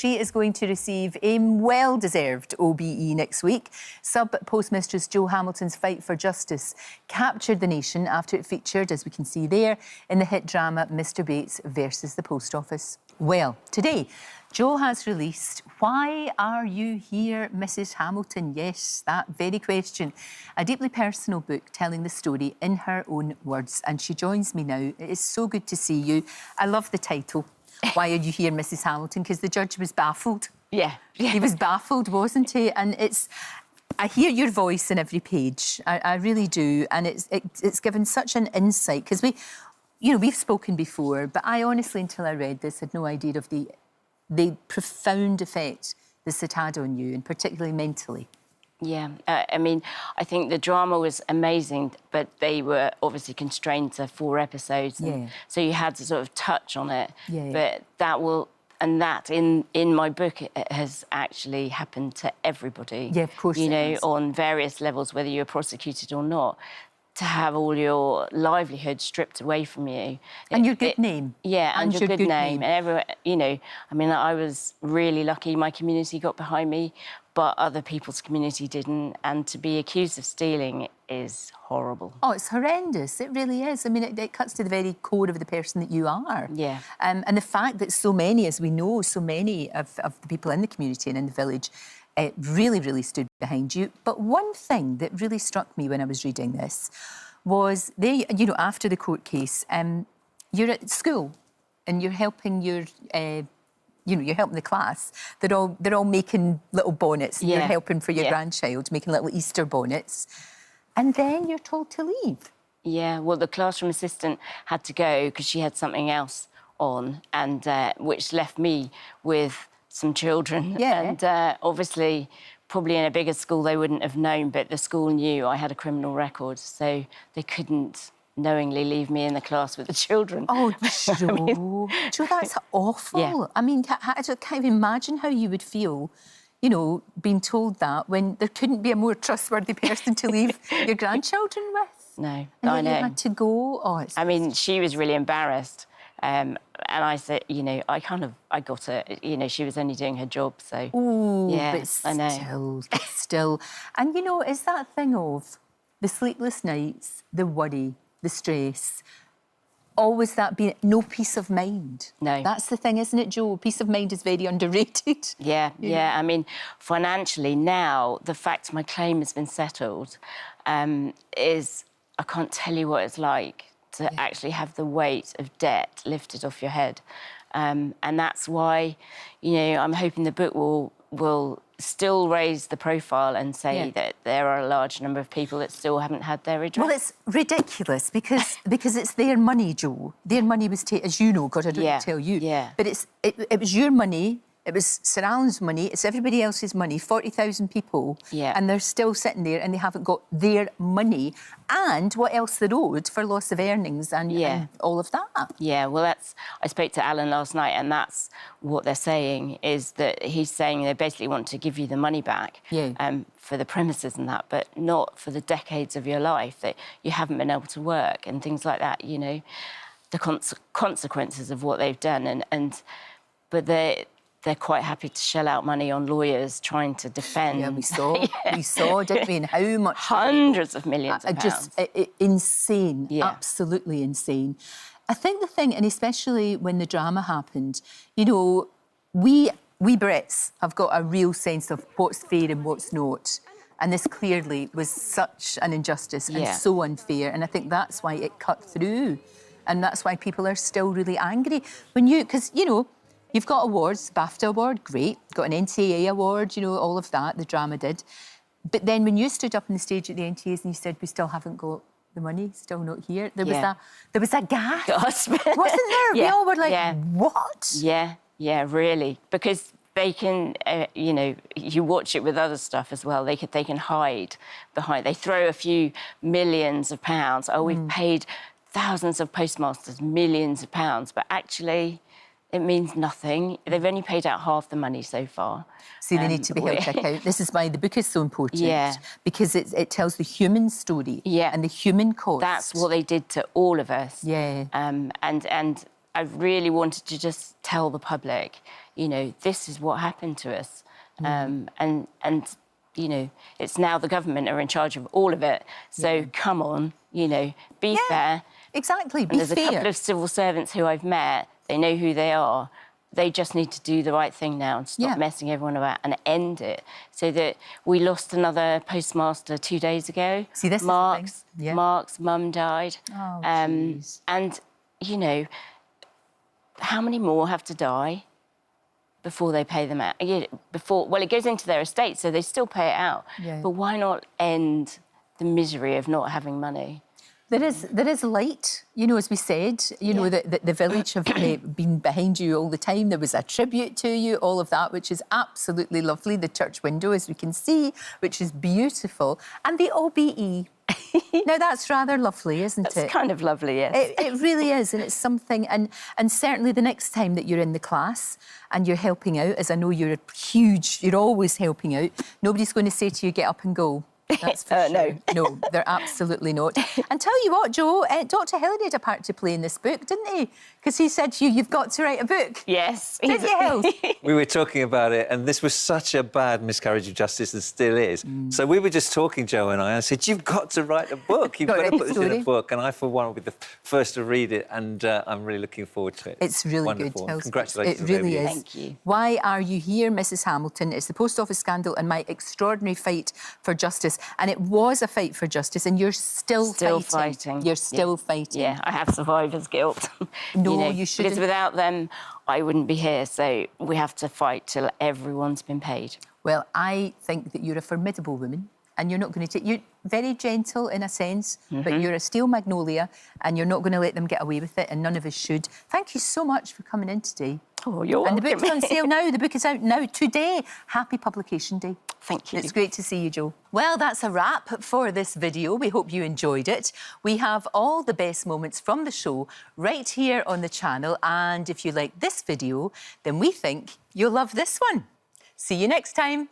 she is going to receive a well-deserved OBE next week. Sub-postmistress Jo Hamilton's fight for justice captured the nation after it featured, as we can see there, in the hit drama Mr Bates versus the Post Office. Well, today, Jo has released Why Are You Here, Mrs Hamilton? Yes, that very question. A deeply personal book telling the story in her own words. And she joins me now. It is so good to see you. I love the title, Why Are You Here, Mrs Hamilton? Because the judge was baffled. Yeah. He was baffled, wasn't he? And I hear your voice in every page. I really do. And it's given such an insight. Because we've spoken before, but I honestly, until I read this, had no idea of the profound effect this had had on you, and particularly mentally. Yeah, I mean, I think the drama was amazing, but they were obviously constrained to 4 episodes, and so you had to sort of touch on it. But that in my book, it has actually happened to everybody. Yeah, of course. You know, on various levels, whether you're prosecuted or not. To have all your livelihood stripped away from you. And your good name. Yeah, and your good name. And everyone, you know, I mean, I was really lucky my community got behind me, but other people's community didn't. And to be accused of stealing is horrible. Oh, it's horrendous. It really is. I mean, it cuts to the very core of the person that you are. Yeah. And the fact that so many, as we know, so many of the people in the community and in the village really, really stood behind you. But one thing that really struck me when I was reading this was after the court case, you're at school and you're helping you're helping the class. They're all making little bonnets. You're helping for your grandchild, making little Easter bonnets. And then you're told to leave. Yeah, well, the classroom assistant had to go because she had something else on, and which left me with some children. And obviously, probably in a bigger school, they wouldn't have known, but the school knew I had a criminal record, so they couldn't knowingly leave me in the class with the children. Oh, Jo, Jo, that's awful. Yeah. I mean, I can't even imagine how you would feel, you know, being told that when there couldn't be a more trustworthy person to leave your grandchildren with. No, and I know. You had to go. Oh, I mean, she was really embarrassed. And I said, you know, I got it. You know, she was only doing her job, so... Ooh, yeah, but still. And, you know, it's that thing of the sleepless nights, the worry, the stress, always that being no peace of mind. No. That's the thing, isn't it, Jo? Peace of mind is very underrated. Yeah. I mean, financially now, the fact my claim has been settled is... I can't tell you what it's like to actually have the weight of debt lifted off your head. And that's why, you know, I'm hoping the book will still raise the profile and say that there are a large number of people that still haven't had their redress. Well, it's ridiculous because it's their money, Jo. Their money was taken, as you know, God, I don't need to tell you. Yeah. But it was your money. It was Sir Alan's money, it's everybody else's money, 40,000 people, and they're still sitting there and they haven't got their money. And what else they're owed for loss of earnings and all of that. Yeah, well, I spoke to Alan last night and that's what they're saying, is that he's saying they basically want to give you the money back for the premises and that, but not for the decades of your life that you haven't been able to work and things like that, you know, the consequences of what they've done. But they're quite happy to shell out money on lawyers trying to defend. Yeah, we saw, didn't we? And how much? Hundreds of millions of pounds. Just insane, absolutely insane. I think the thing, and especially when the drama happened, you know, we Brits have got a real sense of what's fair and what's not. And this clearly was such an injustice and so unfair. And I think that's why it cut through. And that's why people are still really angry. Because, you know, you've got awards, BAFTA award, great. Got an NTA award, you know, all of that, the drama did. But then when you stood up on the stage at the NTAs and you said, we still haven't got the money, still not here, there was a gasp. Wasn't there? We all were like, what? Yeah, really. Because they can, you know, you watch it with other stuff as well, they can hide behind, they throw a few millions of pounds. Oh, we've paid thousands of postmasters, millions of pounds, but actually it means nothing. They've only paid out half the money so far. See, they need to be held to account. This is why the book is so important. Because it tells the human story and the human cost. That's what they did to all of us. Yeah. And I really wanted to just tell the public, you know, this is what happened to us. And you know, it's now the government are in charge of all of it. So come on, you know, be fair. Exactly, be and there's fair. a couple of civil servants who I've met, they know who they are. They just need to do the right thing now and stop messing everyone about and end it. So that we lost another postmaster 2 days ago. See, this Mark's, is the thing. Mark's mum died. Oh, jeez. And, you know, how many more have to die before they pay them out? Well, it goes into their estate, so they still pay it out. Yeah. But why not end the misery of not having money? There is light, you know, as we said, you know, the village have been behind you all the time. There was a tribute to you, all of that, which is absolutely lovely. The church window, as we can see, which is beautiful. And the OBE. Now, that's rather lovely, isn't it? It's kind of lovely, yes. It really is, and it's something, and certainly the next time that you're in the class and you're helping out, as I know you're you're always helping out, nobody's going to say to you, get up and go. That's for sure. No, they're absolutely not. And tell you what, Jo, Dr Hilary had a part to play in this book, didn't he? Because he said to you, you've got to write a book. Yes. Did you, Hills? We were talking about it, and this was such a bad miscarriage of justice, and still is. So we were just talking, Jo and I said, you've got to write a book. You've got to put this in a book. And I, for one, will be the first to read it, and I'm really looking forward to it. It's really wonderful. good, Hills. Congratulations. It really is. Thank you. Why Are You Here, Mrs Hamilton? It's the post office scandal and my extraordinary fight for justice. And it was a fight for justice, and you're still fighting. You're still fighting. Yeah, I have survivor's guilt. No, you shouldn't. Because without them, I wouldn't be here. So we have to fight till everyone's been paid. Well, I think that you're a formidable woman, and you're not going to take... You're very gentle in a sense, but you're a steel magnolia, and you're not going to let them get away with it, and none of us should. Thank you so much for coming in today. Oh, you're welcome. And the book's on sale now. The book is out now, today. Happy publication day. Thank you. It's great to see you, Jo. Well, that's a wrap for this video. We hope you enjoyed it. We have all the best moments from the show right here on the channel. And if you like this video, then we think you'll love this one. See you next time.